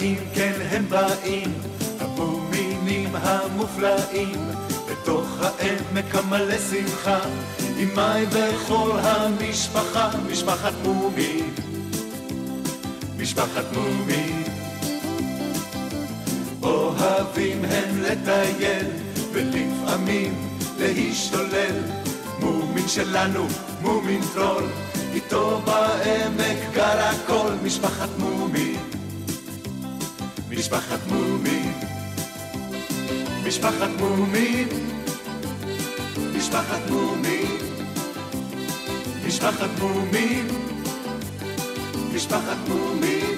באים, כן הם באים, המומינים המופלאים, בתוך העמק המלא שמחה, עם מים וכל המשפחה, משפחת מומין, משפחת מומין. אוהבים הם לטייל, ולפעמים להשתולל, מומין שלנו, מומין טרול, איתו בעמק גר הכל, משפחת מומין, משפחת מומין, משפחת מומין, משפחת מומין, משפחת מומין, משפחת מומין.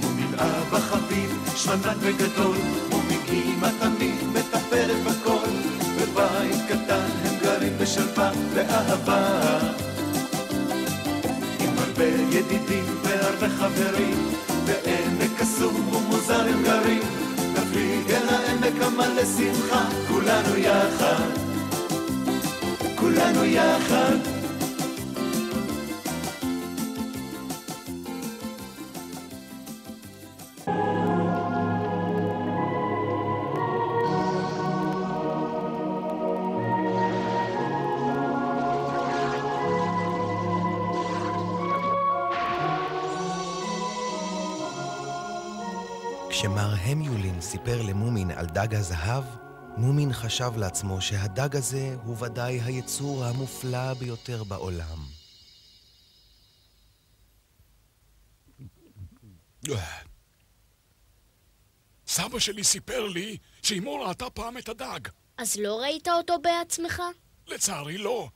מומין אבא חביב, שמנן וגדול, מומין אמא תמיד מטפלת בכל, בבית קטן הם גרים בשלווה ואהבה, עם הרבה ידידים והרבה חברים, בעמק קסום ומוזר הם גרים, נפליג אל העמק המלא שמחה, כולנו יחד, כולנו יחד. כשמר המיולין סיפר למומין על דג הזהב, מומין חשב לעצמו שהדג הזה הוא ודאי היצור המופלא ביותר בעולם. סבא שלי סיפר לי שאמו ראתה פעם את הדג. אז לא ראית אותו בעצמך? לצערי לא.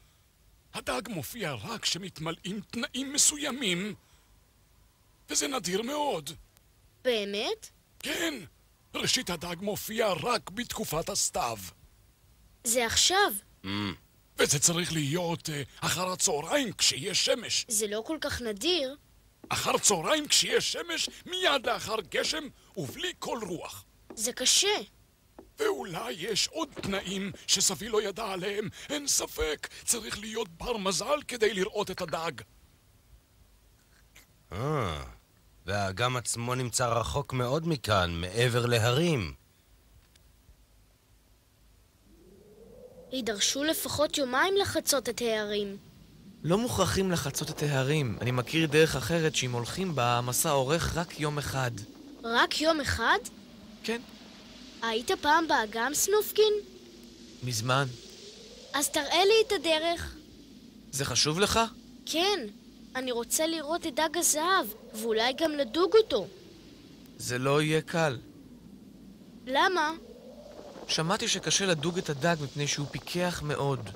הדג מופיע רק כשמתמלאים תנאים מסוימים, וזה נדיר מאוד. באמת? כן, ראשית הדג מופיע רק בתקופת הסתיו. זה עכשיו. וזה צריך להיות אחר הצהריים כשיש שמש. זה לא כל כך נדיר. אחר צהריים כשיש שמש, מיד לאחר גשם ובלי כל רוח. זה קשה. ואולי יש עוד תנאים שסבי לא ידע עליהם. אין ספק, צריך להיות בר מזל כדי לראות את הדג. והאגם עצמו נמצא רחוק מאוד מכאן, מעבר להרים. יידרשו לפחות יומיים לחצות את ההרים. לא מוכרחים לחצות את ההרים. אני מכיר דרך אחרת שאם הולכים בה, המסע אורך רק יום אחד. רק יום אחד? כן. היית פעם באגם, סנופקין? מזמן. אז תראה לי את הדרך. זה חשוב לך? כן. אני רוצה לראות את דג הזהב, ואולי גם לדוג אותו. זה לא יהיה קל. למה? שמעתי שקשה לדוג את הדג מפני שהוא פיקח מאוד.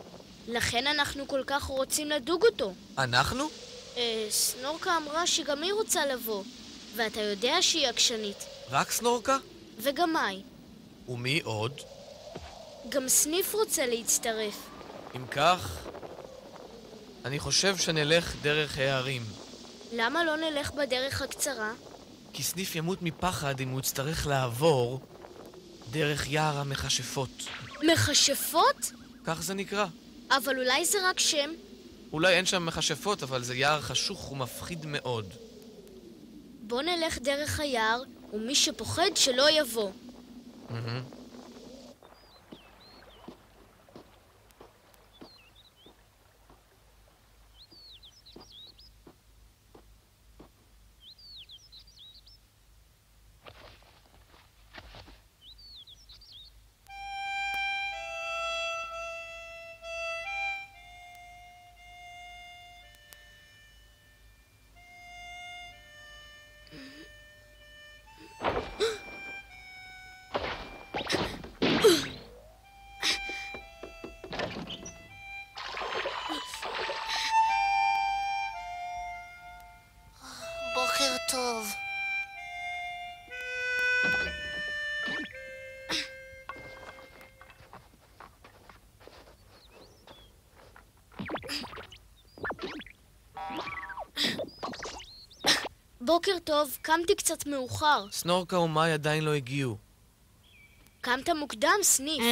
לכן אנחנו כל כך רוצים לדוג אותו. אנחנו? סנורקה אמרה שגם היא רוצה לבוא, ואתה יודע שהיא עקשנית. רק סנורקה? וגם מאי. ומי עוד? גם סניף רוצה להצטרף. אם כך, אני חושב שנלך דרך ההרים. למה לא נלך בדרך הקצרה? כי סניף ימות מפחד אם הוא יצטרך לעבור דרך יער המכשפות. מכשפות? כך זה נקרא. אבל אולי זה רק שם? אולי אין שם מכשפות, אבל זה יער חשוך ומפחיד מאוד. בוא נלך דרך היער, ומי שפוחד שלא יבוא. בוקר טוב. בוקר טוב, קמתי קצת מאוחר. סנורקה ומאי עדיין לא הגיעו. קמת מוקדם, סניף.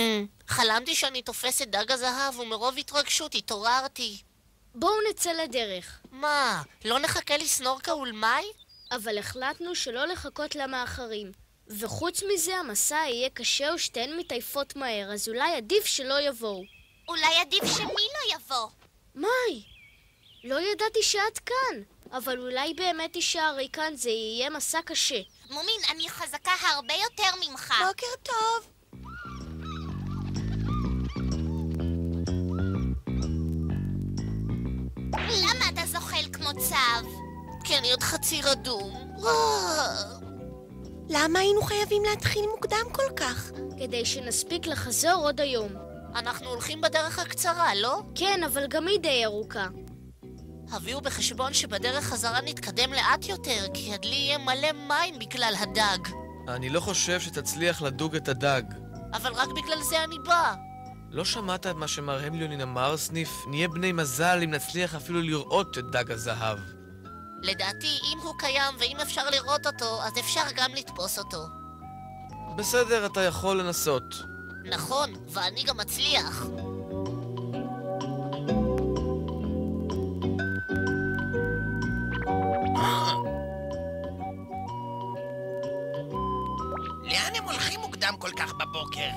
חלמתי שאני תופסת דג הזהב ומרוב התרגשות התעוררתי. בואו נצא לדרך. מה, לא נחכה לי סנורקה ולמאי? אבל החלטנו שלא לחכות למאחרים. וחוץ מזה המסע יהיה קשה ושתיהן מתעייפות מהר, אז אולי עדיף שלא יבואו. אולי עדיף שמי לא יבוא. מאי, לא ידעתי שאת כאן, אבל אולי באמת תישארי כאן, זה יהיה מסע קשה. מומין, אני חזקה הרבה יותר ממך. בוקר טוב. למה אתה זוחל כמו צב? כי אני עוד חצי רדום. למה היינו חייבים להתחיל מוקדם כל כך? כדי שנספיק לחזור עוד היום. אנחנו הולכים בדרך הקצרה, לא? כן, אבל גם היא די ארוכה. הביאו בחשבון שבדרך חזרה נתקדם לאט יותר, כי הדלי יהיה מלא מים בגלל הדג. אני לא חושב שתצליח לדוג את הדג. אבל רק בגלל זה אני בא. לא שמעת את מה שמר המליונין אמר, סניף? נהיה בני מזל אם נצליח אפילו לראות את דג הזהב. לדעתי, אם הוא קיים ואם אפשר לראות אותו, אז אפשר גם לתפוס אותו. בסדר, אתה יכול לנסות. נכון, ואני גם מצליח. לאן הם הולכים מוקדם כל כך בבוקר?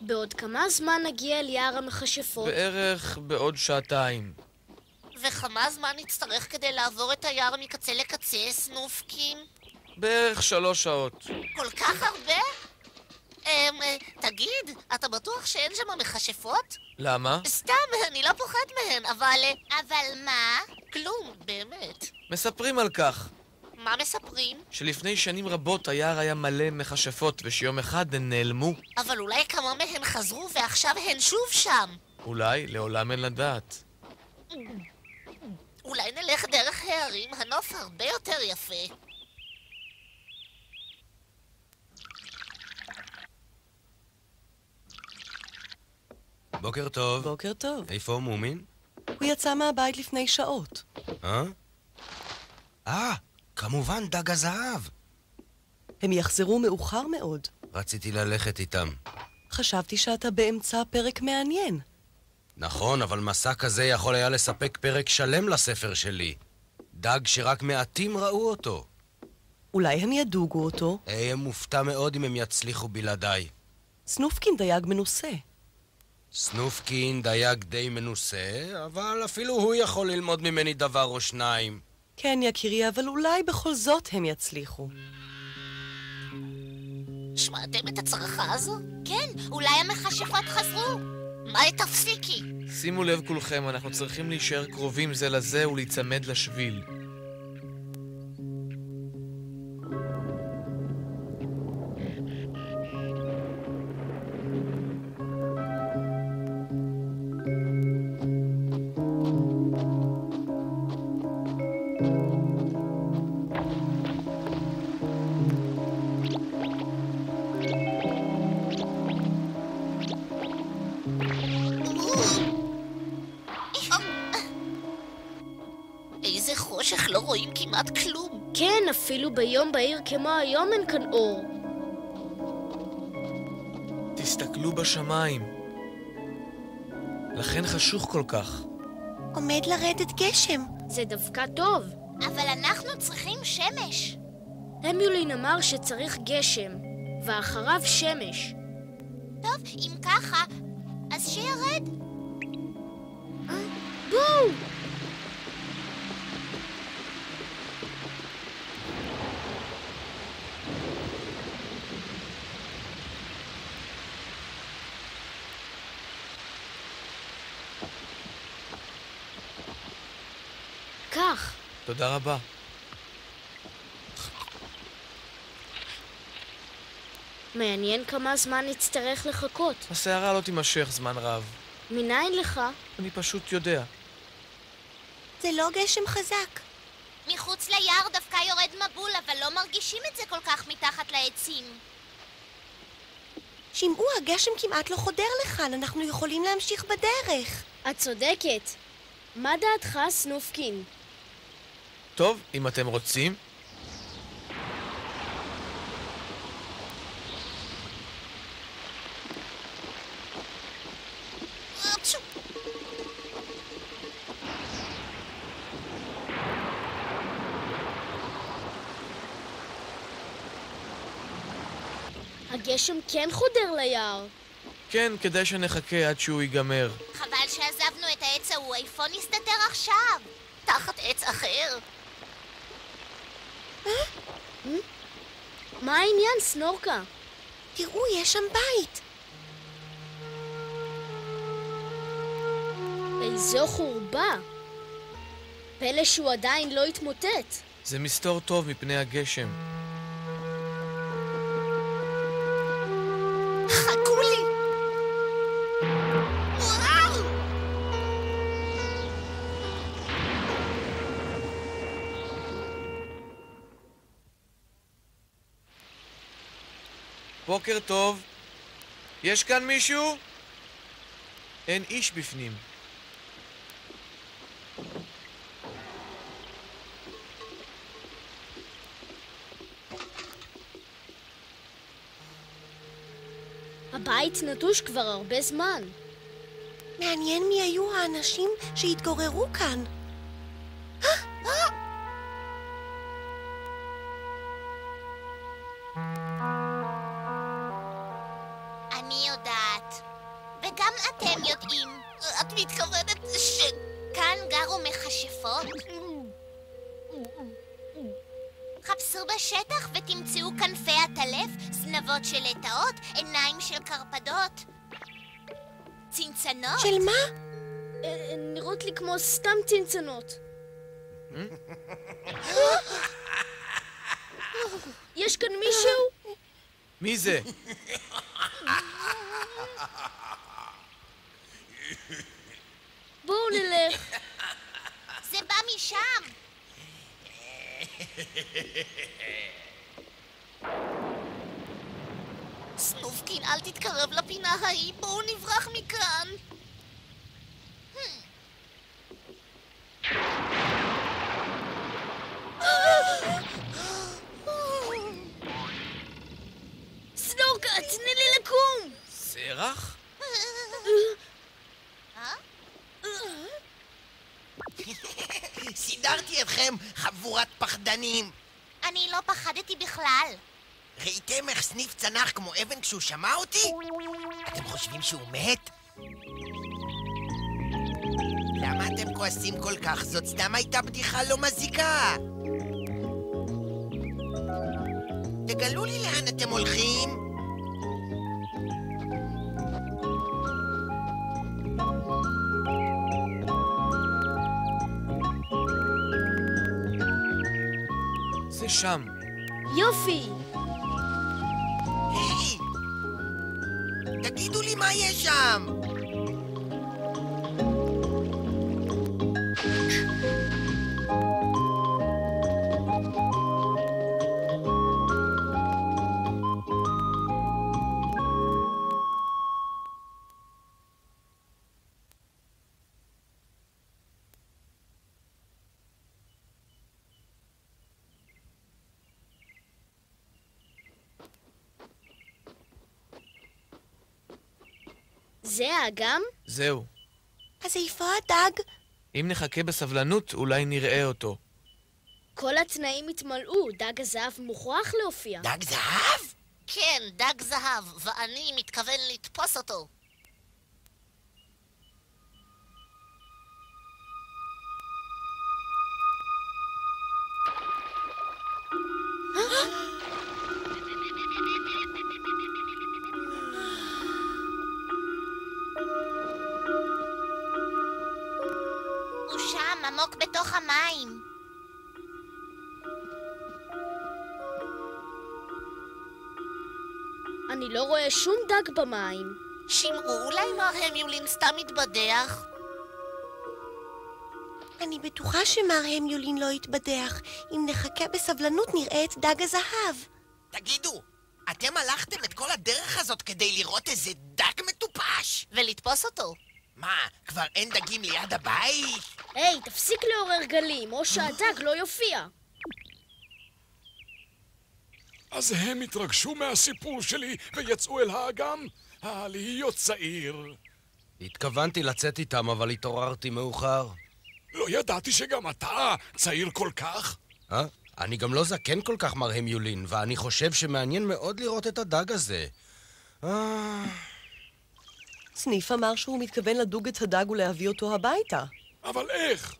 בעוד כמה זמן נגיע אל יער המכשפות? בערך בעוד שעתיים. וכמה זמן נצטרך כדי לעבור את היער מקצה לקצה, סנופקין? בערך 3 שעות. כל כך הרבה? תגיד, אתה בטוח שאין שם מכשפות? למה? סתם, אני לא פוחד מהן, אבל... אבל מה? כלום, באמת. מספרים על כך. מה מספרים? שלפני שנים רבות היער היה מלא מכשפות ושיום אחד הן נעלמו. אבל אולי כמה מהן חזרו ועכשיו הן שוב שם. אולי, לעולם אין לדעת. אולי נלך דרך הערים, הנוף הרבה יותר יפה. בוקר טוב. בוקר טוב. איפה מומין? הוא יצא מהבית לפני שעות. כמובן דג הזהב. הם יחזרו מאוחר מאוד. רציתי ללכת איתם. חשבתי שאתה באמצע פרק מעניין. נכון, אבל מסע כזה יכול היה לספק פרק שלם לספר שלי. דג שרק מעטים ראו אותו. אולי הם ידוגו אותו? אהיה מופתע מאוד אם הם יצליחו בלעדיי. סנופקין דייג מנוסה. סנופקין דייג די מנוסה, אבל אפילו הוא יכול ללמוד ממני דבר או שניים. כן, יקירי, אבל אולי בכל זאת הם יצליחו. שמעתם את הצרחה הזו? כן, אולי המכשפות חזרו. מאי, תפסיקי. שימו לב כולכם, אנחנו צריכים להישאר קרובים זה לזה ולהיצמד לשביל. איזה חושך, לא רואים כמעט כלום. כן, אפילו ביום בהיר כמו היום אין כאן אור. תסתכלו בשמיים. לכן חשוך כל כך. עומד לרדת גשם. זה דווקא טוב. אבל אנחנו צריכים שמש. המליונין אמר שצריך גשם, ואחריו שמש. טוב, אם ככה, אז שירד. בואו! כך. תודה רבה. מעניין כמה זמן נצטרך לחכות. הסערה לא תימשך זמן רב. מניין לך? אני פשוט יודע. זה לא גשם חזק. מחוץ ליער דווקא יורד מבול, אבל לא מרגישים את זה כל כך מתחת לעצים. שמעו, הגשם כמעט לא חודר לכאן, אנחנו יכולים להמשיך בדרך. את צודקת. מה דעתך, סנופקין? טוב, אם אתם רוצים. הגשם כן חודר ליער. כן, כדאי שנחכה עד שהוא ייגמר. חבל שעזבנו את העץ ההוא, איפה נסתתר עכשיו? תחת עץ אחר. מה העניין, סנורקה? תראו, יש שם בית. איזו חורבה. פלא שהוא עדיין לא התמוטט. זה מסתור טוב מפני הגשם. חכו לי! וואו! בוקר טוב. יש כאן מישהו? אין איש בפנים. הבית נטוש כבר הרבה זמן. מעניין מי היו האנשים שהתגוררו כאן. אני יודעת. וגם אתם יודעים. את מתכוונת שכאן גרו מכשפות? חפשו בשטח ותמצאו כנפי עטלף, זנבות של לטאות, עיניים של קרפדות. צנצנות. של מה? נראות לי כמו סתם צנצנות. יש כאן מישהו? מי זה? בואו נלך. זה בא משם. סנופקין, אל תתקרב לפינה ההיא, בואו נברח מכאן. סנורקה, תני לי לקום! סרח? סידרתי אתכם, חבורת פחדנים. אני לא פחדתי בכלל. ראיתם איך סניף צנח כמו אבן כשהוא שמע אותי? אתם חושבים שהוא מת? למה אתם כועסים כל כך? זאת סתם הייתה בדיחה לא מזיקה. תגלו לי לאן אתם הולכים. זה שם. יופי! היי! תגידו לי מה יש שם! זה האגם? זהו. אז איפה הדג? אם נחכה בסבלנות, אולי נראה אותו. כל התנאים התמלאו, דג הזהב מוכרח להופיע. דג זהב? כן, דג זהב, ואני מתכוון לתפוס אותו. הוא שם, עמוק בתוך המים. אני לא רואה שום דג במים. שמעו, אולי מר המיולין סתם מתבדח? אני בטוחה שמר המיולין לא יתבדח. אם נחכה בסבלנות נראה את דג הזהב. תגידו, אתם הלכתם את כל הדרך הזאת כדי לראות איזה דג מטופש? ולתפוס אותו. מה, כבר אין דגים ליד הבית? היי, תפסיק לעורר גלים, או שהדג לא יופיע. אז הם התרגשו מהסיפור שלי ויצאו אל האגם? להיות צעיר. התכוונתי לצאת איתם, אבל התעוררתי מאוחר. לא ידעתי שגם אתה צעיר כל כך. אני גם לא זקן כל כך, מר המיולין, ואני חושב שמעניין מאוד לראות את הדג הזה. סניף אמר שהוא מתכוון לדוג את הדג ולהביא אותו הביתה. אבל איך?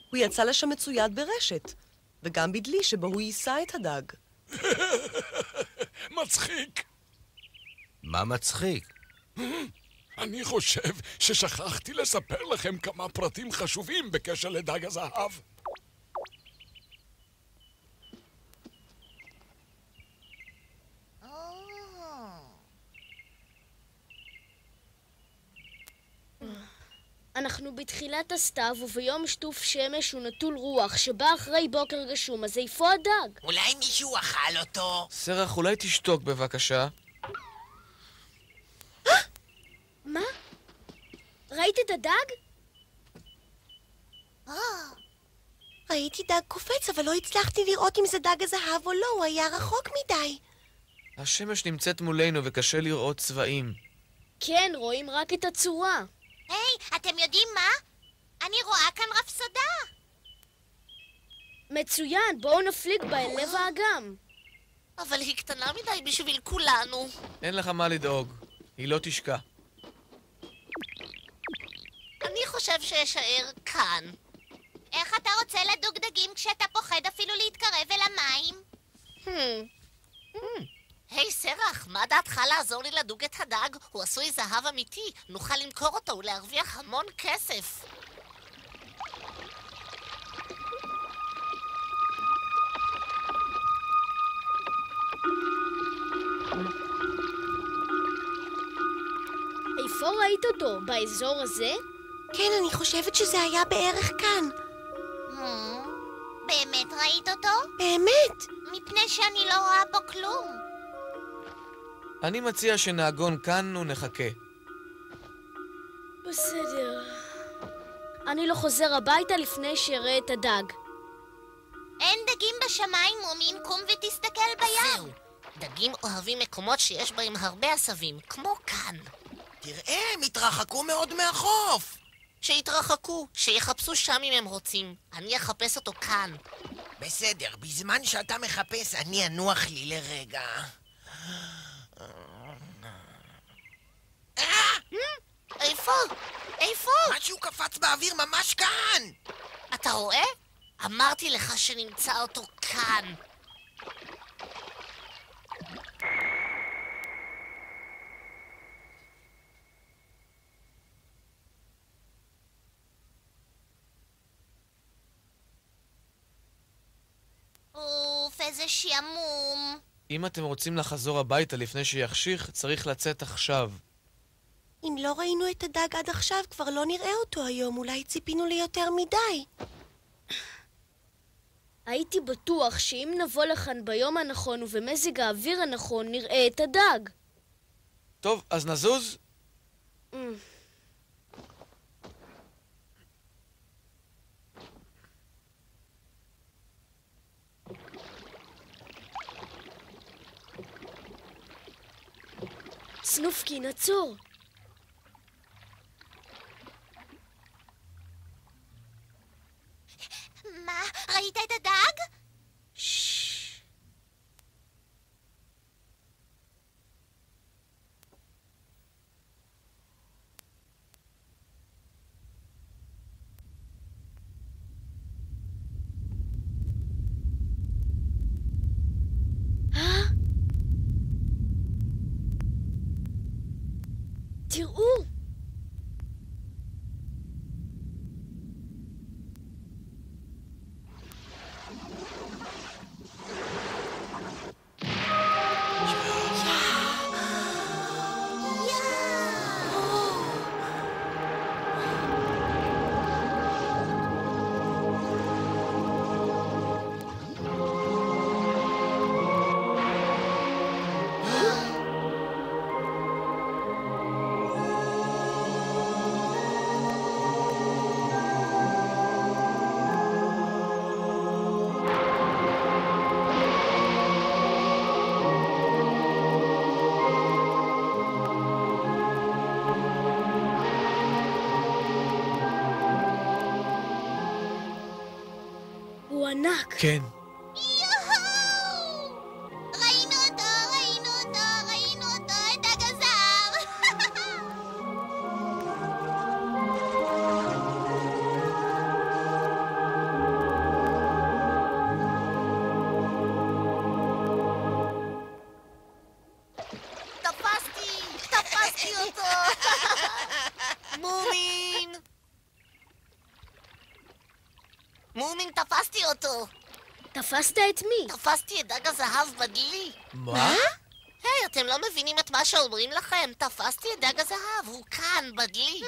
הוא יצא לשם מצויד ברשת, וגם בדלי שבו הוא יישא את הדג. מצחיק. מה מצחיק? אני חושב ששכחתי לספר לכם כמה פרטים חשובים בקשר לדג הזהב. אנחנו בתחילת הסתיו, וביום שטוף שמש הוא נטול רוח, שבא אחרי בוקר גשום, אז איפה הדג? אולי מישהו אכל אותו? סרח, אולי תשתוק בבקשה. מה? ראית את הדג? ראיתי דג קופץ, אבל לא הצלחתי לראות אם זה דג הזהב או לא, הוא היה רחוק מדי. השמש נמצאת מולנו וקשה לראות צבעים. כן, רואים רק את הצורה. היי, אתם יודעים מה? אני רואה כאן רפסודה. מצוין, בואו נפליג בה אל לב האגם. אבל היא קטנה מדי בשביל כולנו. אין לך מה לדאוג, היא לא תשקע. אני חושב שאשאר כאן. איך אתה רוצה לדוג דגים כשאתה פוחד אפילו להתקרב אל המים? היי סרח, מה דעתך לעזור לי לדוג את הדג? הוא עשוי זהב אמיתי, נוכל למכור אותו ולהרוויח המון כסף. איפה ראית אותו? באזור הזה? כן, אני חושבת שזה היה בערך כאן. באמת ראית אותו? באמת? מפני שאני לא רואה בו כלום. אני מציע שנעגון כאן ונחכה. בסדר. אני לא חוזר הביתה לפני שאראה את הדג. אין דגים בשמיים, מומין, קום ותסתכל בים. זהו, דגים אוהבים מקומות שיש בהם הרבה עשבים, כמו כאן. תראה, הם התרחקו מאוד מהחוף. שיתרחקו, שיחפשו שם אם הם רוצים. אני אחפש אותו כאן. בסדר, בזמן שאתה מחפש, אני אנוח לי לרגע. איפה? איפה? משהו קפץ באוויר ממש כאן! אתה רואה? אמרתי לך שנמצא אותו כאן. אוף, איזה שעמום. אם אתם רוצים לחזור הביתה לפני שיחשיך, צריך לצאת עכשיו. אם לא ראינו את הדג עד עכשיו, כבר לא נראה אותו היום. אולי ציפינו ליותר מדי. הייתי בטוח שאם נבוא לכאן ביום הנכון ובמזג האוויר הנכון, נראה את הדג. טוב, אז נזוז? סנופקי, נצור. מה? ראית את הדג? תראו! הוא ענק. כן. אותו. תפסת את מי? תפסתי את דג הזהב בדלי. מה? היי, אתם לא מבינים את מה שאומרים לכם? תפסתי את דג הזהב, הוא כאן, בדלי.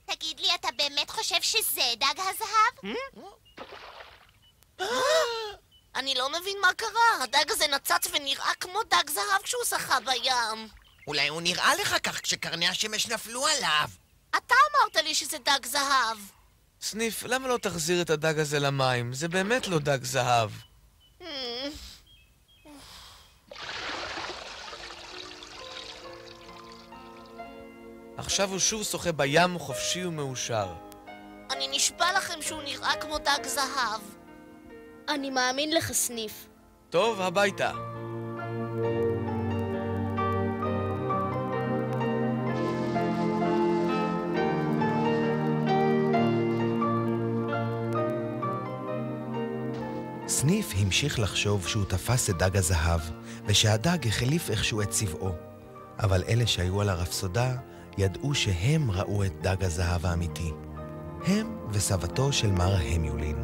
תגיד לי, אתה באמת חושב שזה דג הזהב? אני לא מבין מה קרה. הדג הזה נצץ ונראה כמו דג זהב כשהוא שחה בים. אולי הוא נראה לך כך כשקרני השמש נפלו עליו. אתה אמרת לי שזה דג זהב. סניף, למה לא תחזיר את הדג הזה למים? זה באמת לא דג זהב. עכשיו הוא שוב שוחה בים חופשי ומאושר. אני נשבע לכם שהוא נראה כמו דג זהב. אני מאמין לך, סניף. טוב, הביתה. סניף המשיך לחשוב שהוא תפס את דג הזהב, ושהדג החליף איכשהו את צבעו. אבל אלה שהיו על הרפסודה ידעו שהם ראו את דג הזהב האמיתי. הם וסבתו של מר המיולין.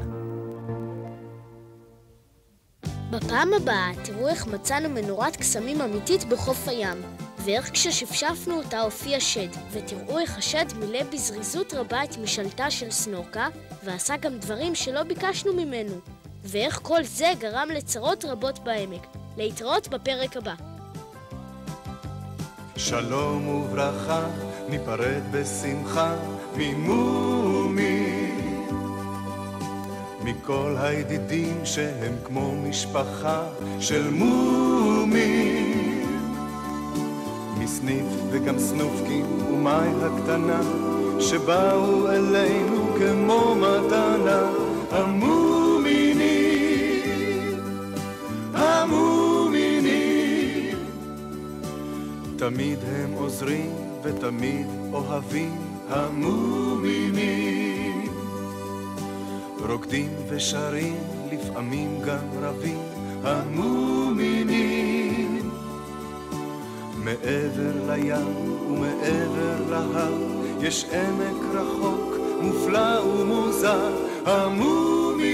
בפעם הבאה תראו איך מצאנו מנורת קסמים אמיתית בחוף הים, ואיך כששפשפנו אותה הופיע שד, ותראו איך השד מילא בזריזות רבה את משלתה של סנורקה, ועשה גם דברים שלא ביקשנו ממנו, ואיך כל זה גרם לצרות רבות בעמק. להתראות בפרק הבא. שלום וברכה, ניפרד בשמחה ממומי, מכל הידידים שהם כמו משפחה של מומי, מסניף וגם סנופקי ומאי הקטנה שבאו אלינו כמו מתנה. המומינים תמיד הם עוזרים ותמיד אוהבים. המומינים רוקדים ושרים, לפעמים גם רבים. המומינים מעבר לים ומעבר להר יש עמק רחוק מופלא ומוזר. המומינים